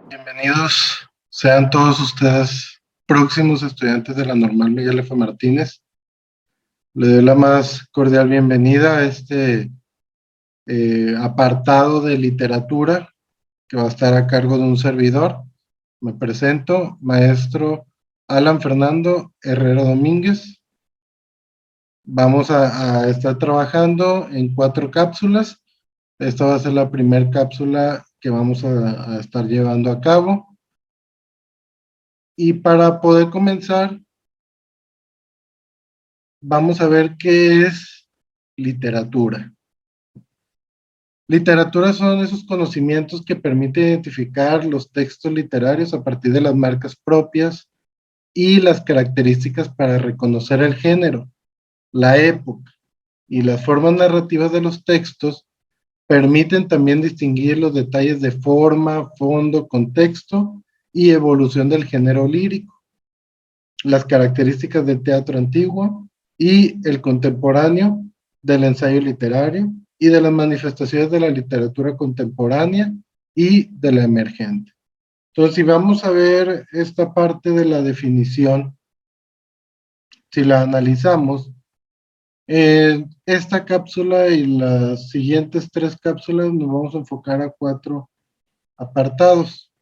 Bienvenidos sean todos ustedes, próximos estudiantes de la Normal Miguel F. Martínez. Le doy la más cordial bienvenida a este apartado de literatura que va a estar a cargo de un servidor. Me presento, maestro Alan Fernando Herrera Domínguez. Vamos a estar trabajando en 4 cápsulas. Esta va a ser la primera cápsula que vamos a estar llevando a cabo. Y para poder comenzar, vamos a ver qué es literatura. Literatura son esos conocimientos que permiten identificar los textos literarios a partir de las marcas propias y las características para reconocer el género, la época y las formas narrativas de los textos. Permiten también distinguir los detalles de forma, fondo, contexto y evolución del género lírico, las características del teatro antiguo y el contemporáneo, del ensayo literario y de las manifestaciones de la literatura contemporánea y de la emergente. Entonces, si vamos a ver esta parte de la definición, si la analizamos, esta cápsula y las siguientes 3 cápsulas nos vamos a enfocar a 4 apartados,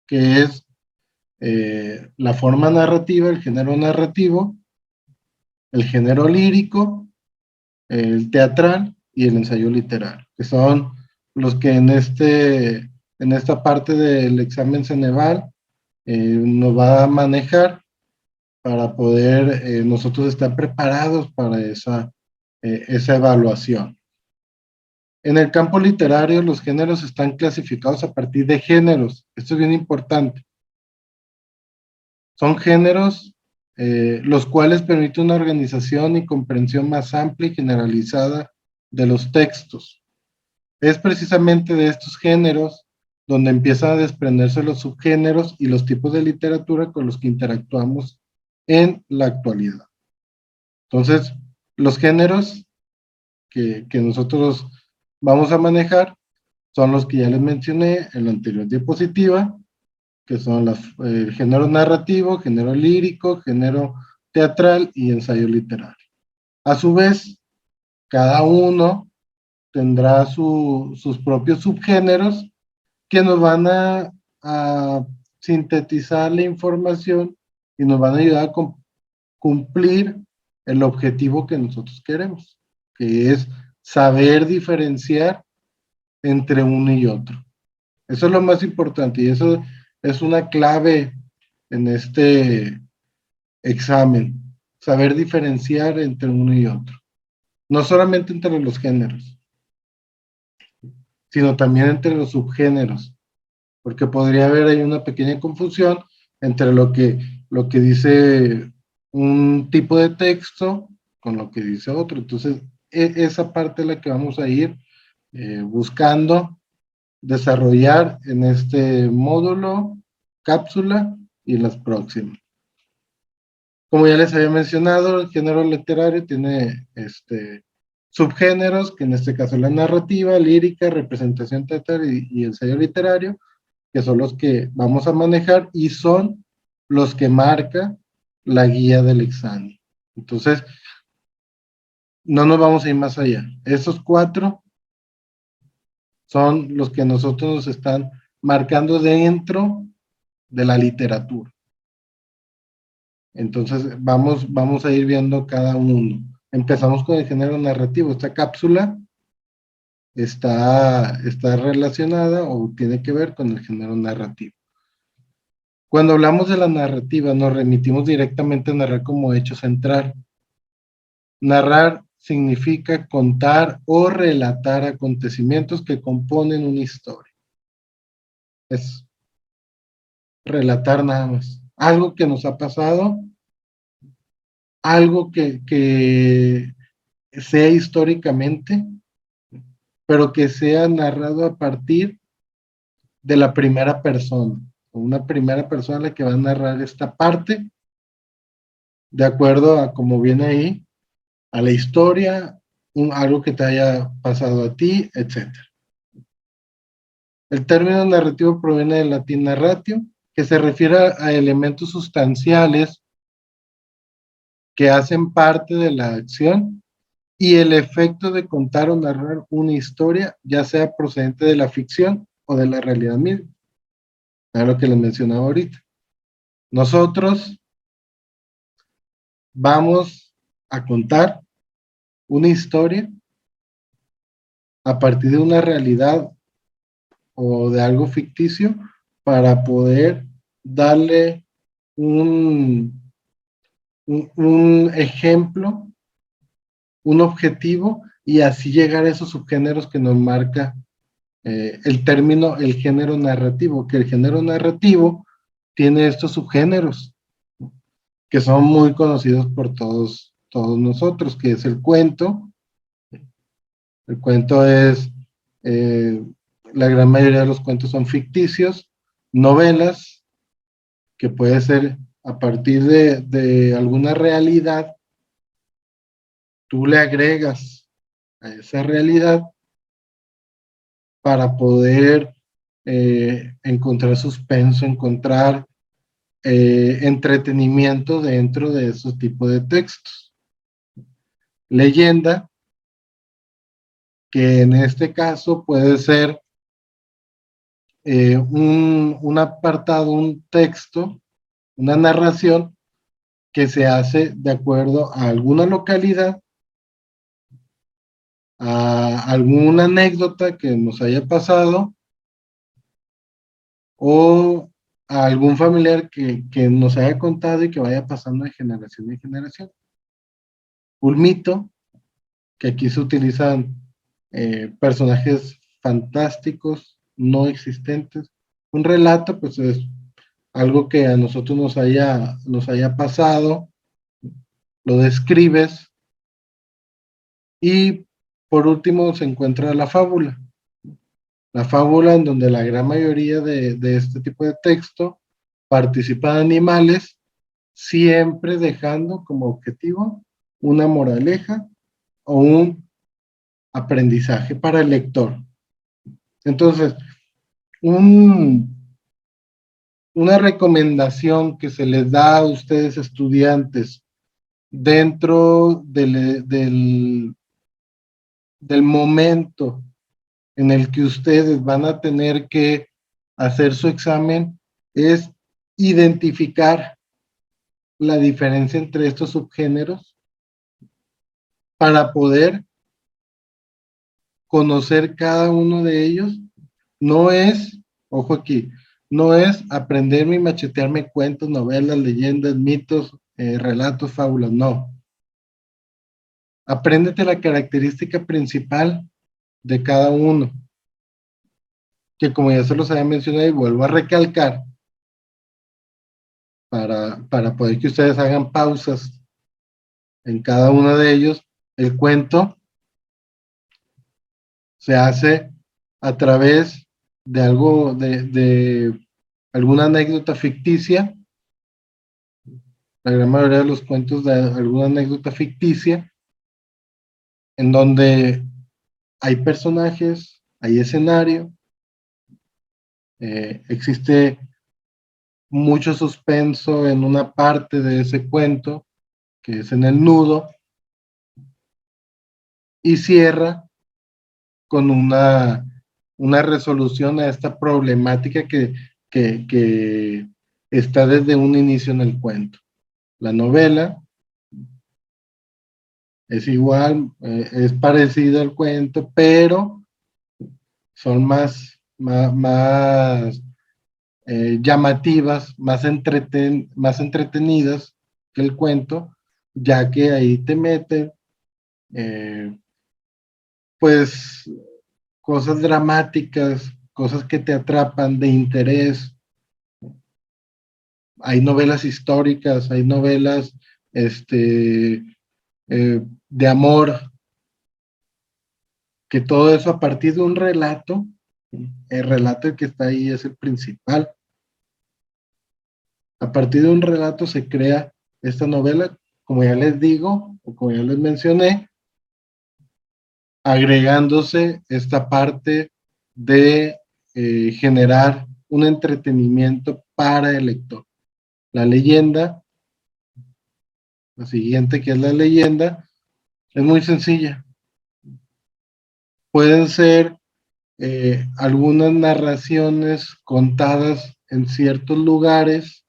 que es la forma narrativa, el género narrativo, el género lírico, el teatral y el ensayo literario, que son los que en esta parte del examen Ceneval nos va a manejar para poder nosotros estar preparados para esa evaluación. En el campo literario, los géneros están clasificados a partir de géneros. Esto es bien importante. Son géneros los cuales permiten una organización y comprensión más amplia y generalizada de los textos. Es precisamente de estos géneros donde empiezan a desprenderse los subgéneros y los tipos de literatura con los que interactuamos en la actualidad. Entonces, los géneros que nosotros vamos a manejar son los que ya les mencioné en la anterior diapositiva, que son el género narrativo, género lírico, género teatral y ensayo literario. A su vez, cada uno tendrá sus propios subgéneros que nos van a sintetizar la información y nos van a ayudar a cumplir el objetivo que nosotros queremos, que es saber diferenciar entre uno y otro. Eso es lo más importante y eso es una clave en este examen, saber diferenciar entre uno y otro. No solamente entre los géneros, sino también entre los subgéneros, porque podría haber ahí una pequeña confusión entre lo que dice un tipo de texto con lo que dice otro. Entonces, esa parte es la que vamos a ir buscando desarrollar en este módulo, cápsula y en las próximas. Como ya les había mencionado, el género literario tiene subgéneros, que en este caso es la narrativa, lírica, representación teatral y ensayo literario, que son los que vamos a manejar y son los que marca la guía del examen. Entonces, no nos vamos a ir más allá. Esos 4 son los que nosotros nos están marcando dentro de la literatura. Entonces, vamos a ir viendo cada uno. Empezamos con el género narrativo. Esta cápsula está relacionada o tiene que ver con el género narrativo. Cuando hablamos de la narrativa, nos remitimos directamente a narrar como hecho central. Narrar significa contar o relatar acontecimientos que componen una historia. Es relatar nada más. Algo que nos ha pasado, algo que sea históricamente, pero que sea narrado a partir de la primera persona, una primera persona la que va a narrar esta parte, de acuerdo a como viene ahí, a la historia, algo que te haya pasado a ti, etc. El término narrativo proviene del latín narratio, que se refiere a elementos sustanciales que hacen parte de la acción y el efecto de contar o narrar una historia, ya sea procedente de la ficción o de la realidad misma. Es lo que les mencionaba ahorita. Nosotros vamos a contar una historia a partir de una realidad o de algo ficticio para poder darle un, un ejemplo, un objetivo y así llegar a esos subgéneros que nos marca el término, el género narrativo, que el género narrativo tiene estos subgéneros que son muy conocidos por todos nosotros, que es el cuento. El cuento es, eh, la gran mayoría de los cuentos son ficticios, novelas, que puede ser a partir de alguna realidad, tú le agregas a esa realidad para poder encontrar suspenso, encontrar entretenimiento dentro de esos tipos de textos. Leyenda, que en este caso puede ser un apartado, un texto, una narración que se hace de acuerdo a alguna localidad, a alguna anécdota que nos haya pasado o a algún familiar que nos haya contado y que vaya pasando de generación en generación. Un mito, que aquí se utilizan personajes fantásticos, no existentes. Un relato, pues es algo que a nosotros nos haya pasado, lo describes. Y por último se encuentra la fábula. La fábula en donde la gran mayoría de este tipo de texto participan animales, siempre dejando como objetivo una moraleja o un aprendizaje para el lector. Entonces, un, una recomendación que se les da a ustedes estudiantes dentro del momento en el que ustedes van a tener que hacer su examen es identificar la diferencia entre estos subgéneros para poder conocer cada uno de ellos. No es, ojo aquí, no es aprenderme y machetearme cuentos, novelas, leyendas, mitos, relatos, fábulas, no. Apréndete la característica principal de cada uno, que como ya se los había mencionado y vuelvo a recalcar, para poder que ustedes hagan pausas en cada uno de ellos, el cuento se hace a través de algo, de alguna anécdota ficticia, la gran mayoría de los cuentos de alguna anécdota ficticia, en donde hay personajes, hay escenario, existe mucho suspenso en una parte de ese cuento, que es en el nudo, y cierra con una resolución a esta problemática que está desde un inicio en el cuento. La novela es igual, es parecido al cuento, pero son más llamativas, más entretenidas que el cuento, ya que ahí te meten pues cosas dramáticas, cosas que te atrapan de interés. Hay novelas históricas, hay novelas de amor, que todo eso a partir de un relato El relato que está ahí es el principal. A partir de un relato se crea esta novela, como ya les digo, o como ya les mencioné, agregándose esta parte de generar un entretenimiento para el lector. La leyenda, la siguiente que es la leyenda, es muy sencilla. Pueden ser algunas narraciones contadas en ciertos lugares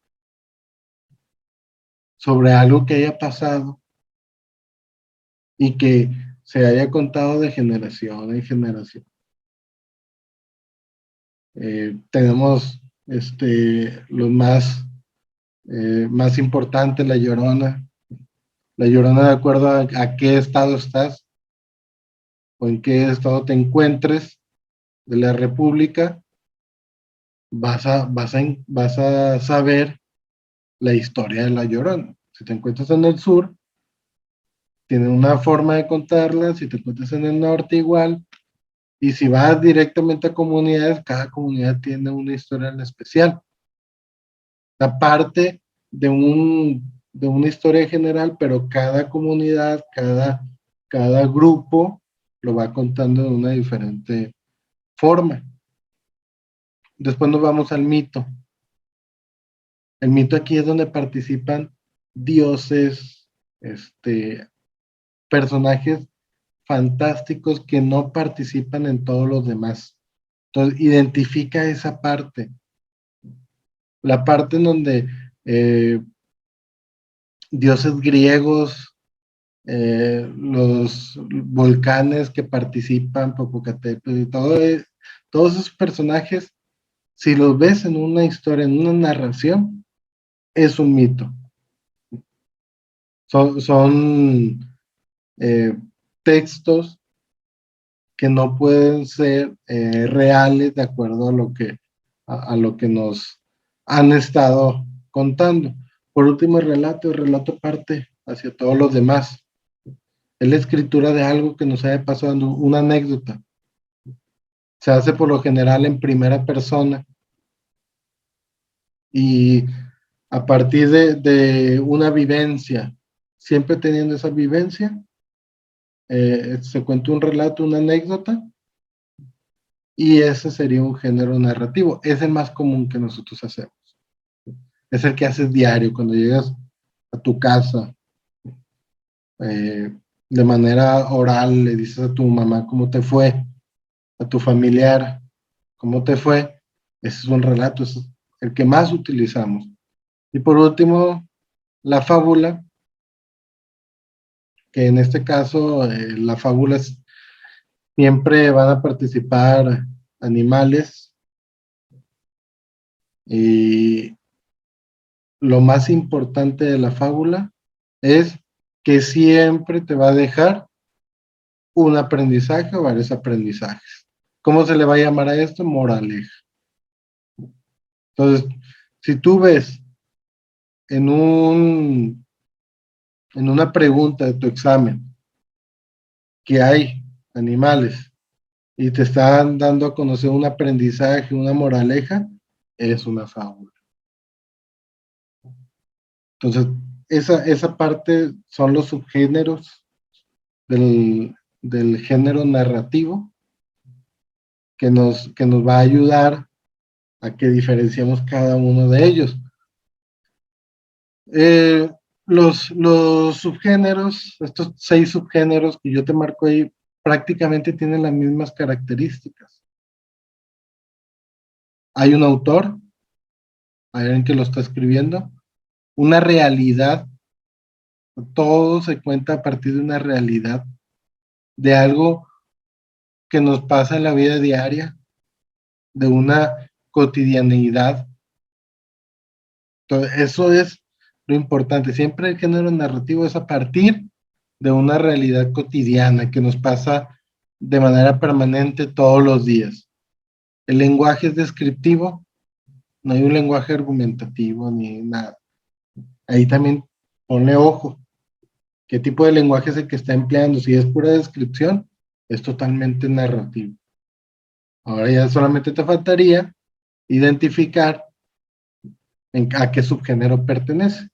sobre algo que haya pasado y que se haya contado de generación en generación. Tenemos los más importantes, La Llorona. La Llorona, de acuerdo a qué estado estás o en qué estado te encuentres de la República, vas a saber la historia de La Llorona. Si te encuentras en el sur, tiene una forma de contarla. Si te encuentras en el norte, igual. Y si vas directamente a comunidades, cada comunidad tiene una historia en especial. Aparte de una historia general, pero cada comunidad, cada grupo lo va contando de una diferente forma. Después nos vamos al mito. El mito aquí es donde participan dioses, personajes fantásticos que no participan en todos los demás. Entonces, identifica esa parte. La parte en donde dioses griegos, los volcanes que participan, Popocatépetl y todos esos personajes, si los ves en una historia, en una narración, es un mito. Son textos que no pueden ser reales de acuerdo a lo que nos han estado contando. Por último, el relato parte hacia todos los demás. Es la escritura de algo que nos haya pasado, una anécdota. Se hace por lo general en primera persona y a partir de una vivencia, siempre teniendo esa vivencia, se cuenta un relato, una anécdota, y ese sería un género narrativo. Es el más común que nosotros hacemos. Es el que haces diario cuando llegas a tu casa. De manera oral le dices a tu mamá cómo te fue, a tu familiar cómo te fue. Ese es un relato, es el que más utilizamos. Y por último, la fábula, que en este caso la fábula siempre van a participar animales, y lo más importante de la fábula es que siempre te va a dejar un aprendizaje o varios aprendizajes. ¿Cómo se le va a llamar a esto? Moraleja. Entonces, si tú ves en en una pregunta de tu examen que hay animales y te están dando a conocer un aprendizaje, una moraleja, es una fábula. Entonces, esa parte son los subgéneros del género narrativo que nos va a ayudar a que diferenciemos cada uno de ellos. Eh, los subgéneros, estos 6 subgéneros que yo te marco ahí, prácticamente tienen las mismas características. Hay un autor, hay alguien que lo está escribiendo, una realidad, todo se cuenta a partir de una realidad, de algo que nos pasa en la vida diaria, de una cotidianeidad. Entonces, eso es lo importante. Siempre el género narrativo es a partir de una realidad cotidiana que nos pasa de manera permanente todos los días. El lenguaje es descriptivo, no hay un lenguaje argumentativo ni nada. Ahí también ponle ojo. ¿Qué tipo de lenguaje es el que está empleando? Si es pura descripción, es totalmente narrativo. Ahora ya solamente te faltaría identificar a qué subgénero pertenece.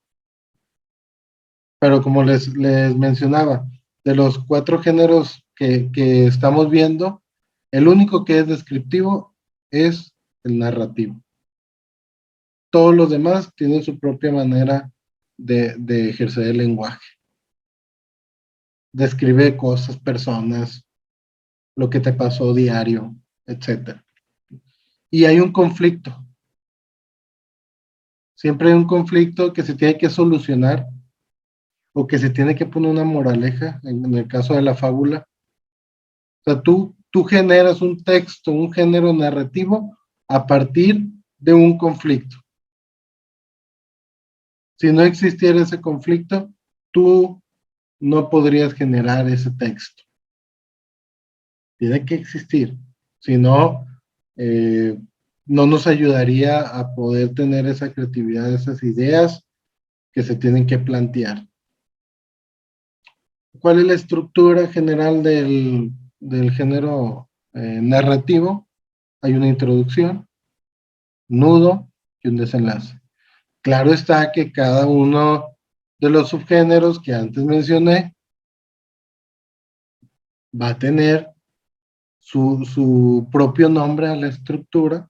Pero como les mencionaba, de los 4 géneros que estamos viendo, el único que es descriptivo es el narrativo. Todos los demás tienen su propia manera de ejercer el lenguaje. Describe cosas, personas, lo que te pasó diario, etcétera. Y hay un conflicto. Siempre hay un conflicto que se tiene que solucionar o que se tiene que poner una moraleja, en el caso de la fábula. O sea, tú generas un texto, un género narrativo a partir de un conflicto. Si no existiera ese conflicto, tú no podrías generar ese texto. Tiene que existir. Si no, eh, no nos ayudaría a poder tener esa creatividad, esas ideas que se tienen que plantear. ¿Cuál es la estructura general del género narrativo? Hay una introducción, nudo y un desenlace. Claro está que cada uno de los subgéneros que antes mencioné va a tener su propio nombre a la estructura.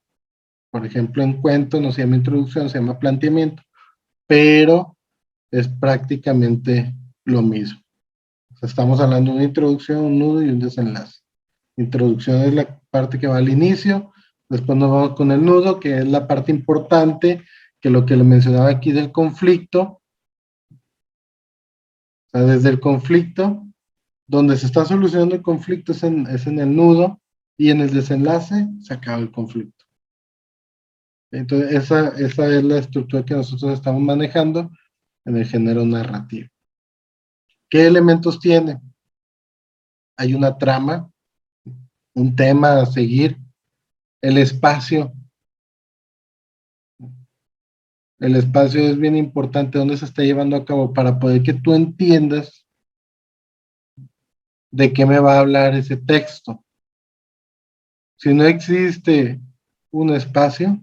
Por ejemplo, en cuento no se llama introducción, se llama planteamiento, pero es prácticamente lo mismo. O sea, estamos hablando de una introducción, un nudo y un desenlace. Introducción es la parte que va al inicio, después nos vamos con el nudo, que es la parte importante, que lo que le mencionaba aquí del conflicto, o sea, desde el conflicto, donde se está solucionando el conflicto es en el nudo, y en el desenlace se acaba el conflicto. Entonces, esa es la estructura que nosotros estamos manejando en el género narrativo. ¿Qué elementos tiene? Hay una trama, un tema a seguir, el espacio. El espacio es bien importante, dónde se está llevando a cabo para poder que tú entiendas de qué me va a hablar ese texto. Si no existe un espacio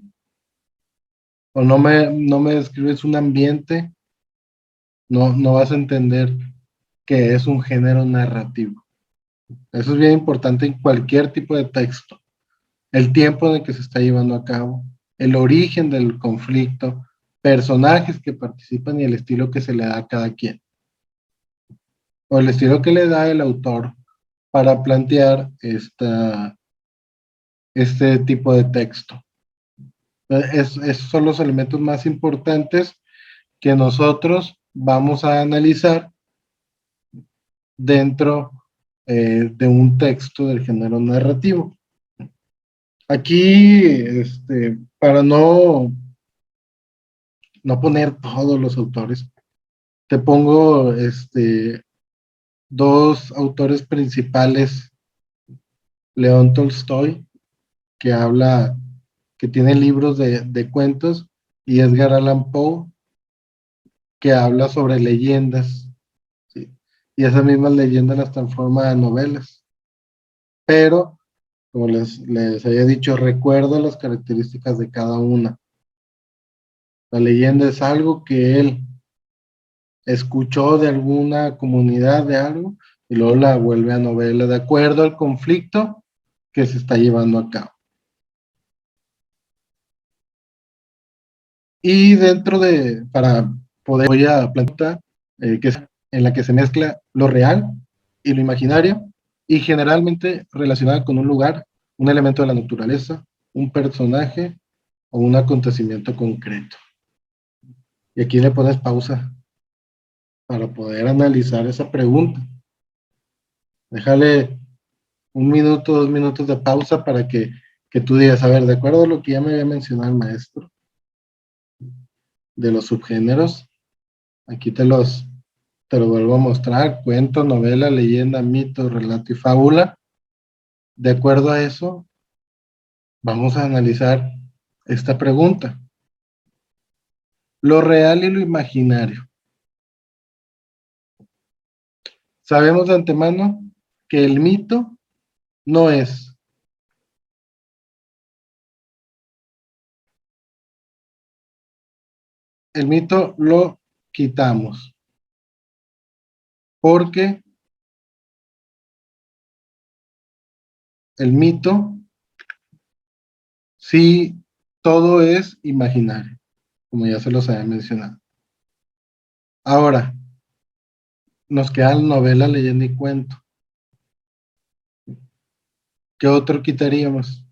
o no me describes un ambiente, no vas a entender que es un género narrativo. Eso es bien importante en cualquier tipo de texto. El tiempo en el que se está llevando a cabo, el origen del conflicto, personajes que participan y el estilo que se le da a cada quien, o el estilo que le da el autor para plantear este tipo de texto. Esos son los elementos más importantes que nosotros vamos a analizar dentro de un texto del género narrativo. Aquí, para no poner todos los autores, te pongo 2 autores principales, León Tolstoy, que habla, que tiene libros de cuentos, y Edgar Allan Poe, que habla sobre leyendas, ¿sí? Y esas mismas leyendas las transforma en novelas. Pero, como les había dicho, recuerda las características de cada una. La leyenda es algo que él escuchó de alguna comunidad de algo y luego la vuelve a novela de acuerdo al conflicto que se está llevando a cabo. Y para poder, voy a plantear que es en la que se mezcla lo real y lo imaginario, y generalmente relacionada con un lugar, un elemento de la naturaleza, un personaje o un acontecimiento concreto. Y aquí le pones pausa para poder analizar esa pregunta. Déjale 1 minuto, 2 minutos de pausa para que tú digas, a ver, de acuerdo a lo que ya me había mencionado el maestro, de los subgéneros, aquí te lo vuelvo a mostrar: cuento, novela, leyenda, mito, relato y fábula. De acuerdo a eso, vamos a analizar esta pregunta. Lo real y lo imaginario. Sabemos de antemano que el mito no es el mito lo quitamos, porque el mito sí todo es imaginario, como ya se los había mencionado. Ahora, nos queda la novela, leyenda y cuento. ¿Qué otro quitaríamos?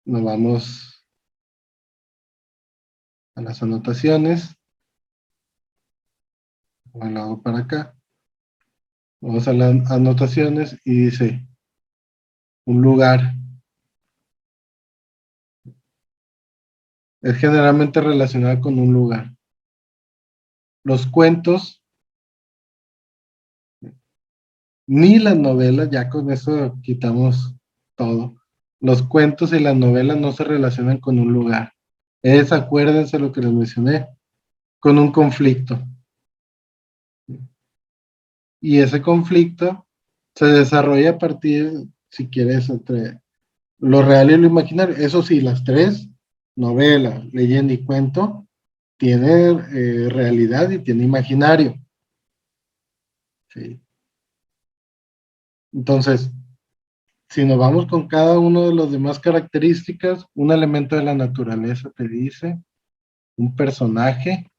Nos vamos a las anotaciones, o lo hago para acá. Vamos a las anotaciones y dice un lugar. Es generalmente relacionado con un lugar. Los cuentos, ni las novelas, ya con eso quitamos todo. Los cuentos y las novelas no se relacionan con un lugar. Acuérdense lo que les mencioné, con un conflicto. Y ese conflicto se desarrolla a partir, si quieres, entre lo real y lo imaginario. Eso sí, las tres, novela, leyenda y cuento, tiene realidad y tiene imaginario. ¿Sí? Entonces, si nos vamos con cada uno de las demás características, un elemento de la naturaleza te dice, un personaje.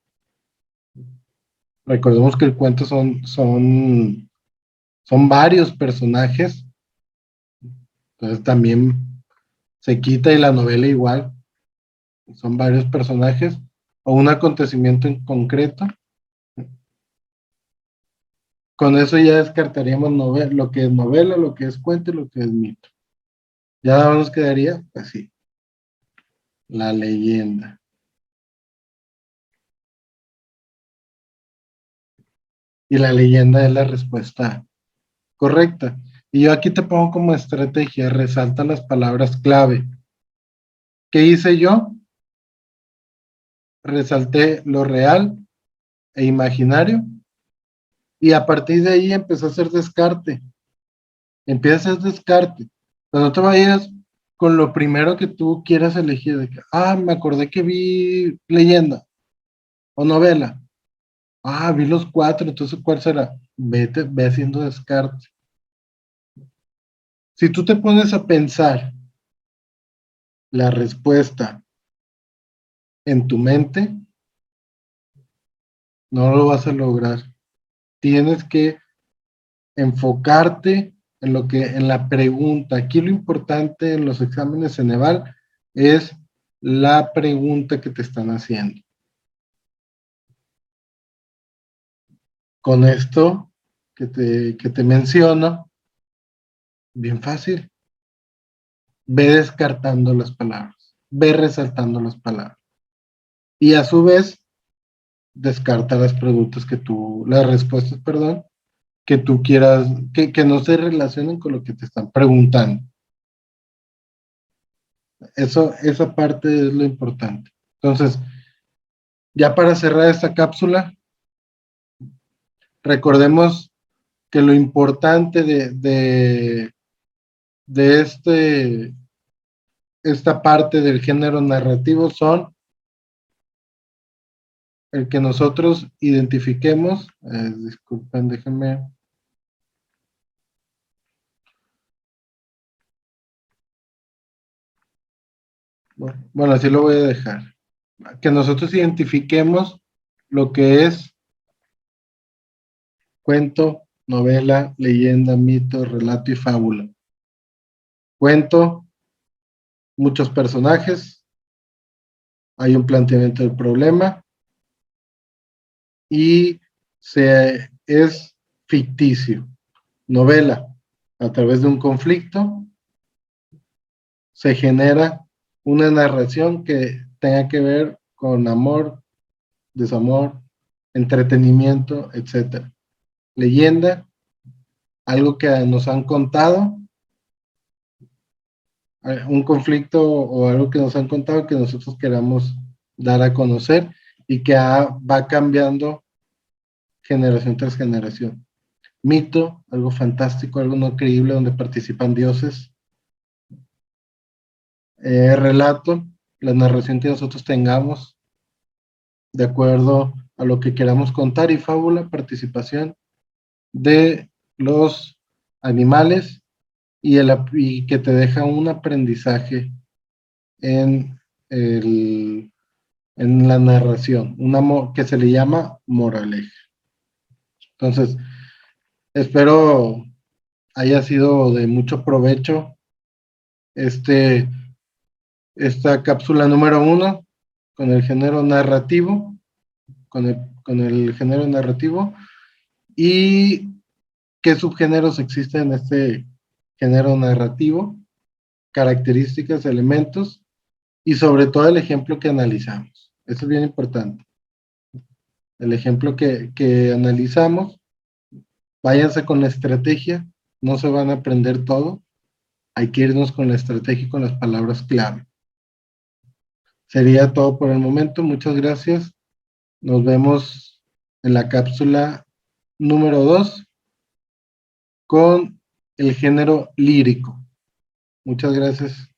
Recordemos que el cuento son varios personajes, entonces también se quita y la novela igual, son varios personajes o un acontecimiento en concreto. Con eso ya descartaríamos lo que es novela, lo que es cuento y lo que es mito. Ya nada más nos quedaría, pues sí, la leyenda. Y la leyenda es la respuesta correcta. Y yo aquí te pongo como estrategia, resalta las palabras clave. ¿Qué hice yo? Resalté lo real e imaginario y a partir de ahí empecé a hacer descarte. Empieza a hacer descarte. Pero no te vayas con lo primero que tú quieras elegir. De que, me acordé que vi leyenda o novela. Vi los cuatro, entonces ¿cuál será? Ve haciendo descarte. Si tú te pones a pensar la respuesta en tu mente, no lo vas a lograr. Tienes que enfocarte en la pregunta. Aquí lo importante en los exámenes Ceneval es la pregunta que te están haciendo. Con esto que te menciono, bien fácil, ve descartando las palabras, ve resaltando las palabras. Y a su vez, descarta las respuestas, perdón, que tú quieras, que no se relacionen con lo que te están preguntando. Esa parte es lo importante. Entonces, ya para cerrar esta cápsula, recordemos que lo importante de esta parte del género narrativo son el que nosotros identifiquemos, disculpen, déjenme, bueno, así lo voy a dejar, que nosotros identifiquemos lo que es cuento, novela, leyenda, mito, relato y fábula. Cuento, muchos personajes, hay un planteamiento del problema y es ficticio. Novela, a través de un conflicto, se genera una narración que tenga que ver con amor, desamor, entretenimiento, etcétera. Leyenda, algo que nos han contado, un conflicto o algo que nos han contado que nosotros queramos dar a conocer y que va cambiando generación tras generación. Mito, algo fantástico, algo no creíble donde participan dioses. relato, la narración que nosotros tengamos, de acuerdo a lo que queramos contar, y fábula, participación de los animales y que te deja un aprendizaje en, el, en la narración, que se le llama moraleja. Entonces, espero haya sido de mucho provecho esta cápsula número 1 con el género narrativo, con el género narrativo, y qué subgéneros existen en este género narrativo, características, elementos, y sobre todo el ejemplo que analizamos. Eso es bien importante. El ejemplo que analizamos, váyanse con la estrategia, no se van a aprender todo, hay que irnos con la estrategia y con las palabras clave. Sería todo por el momento, muchas gracias. Nos vemos en la cápsula número 2 con el género lírico. Muchas gracias.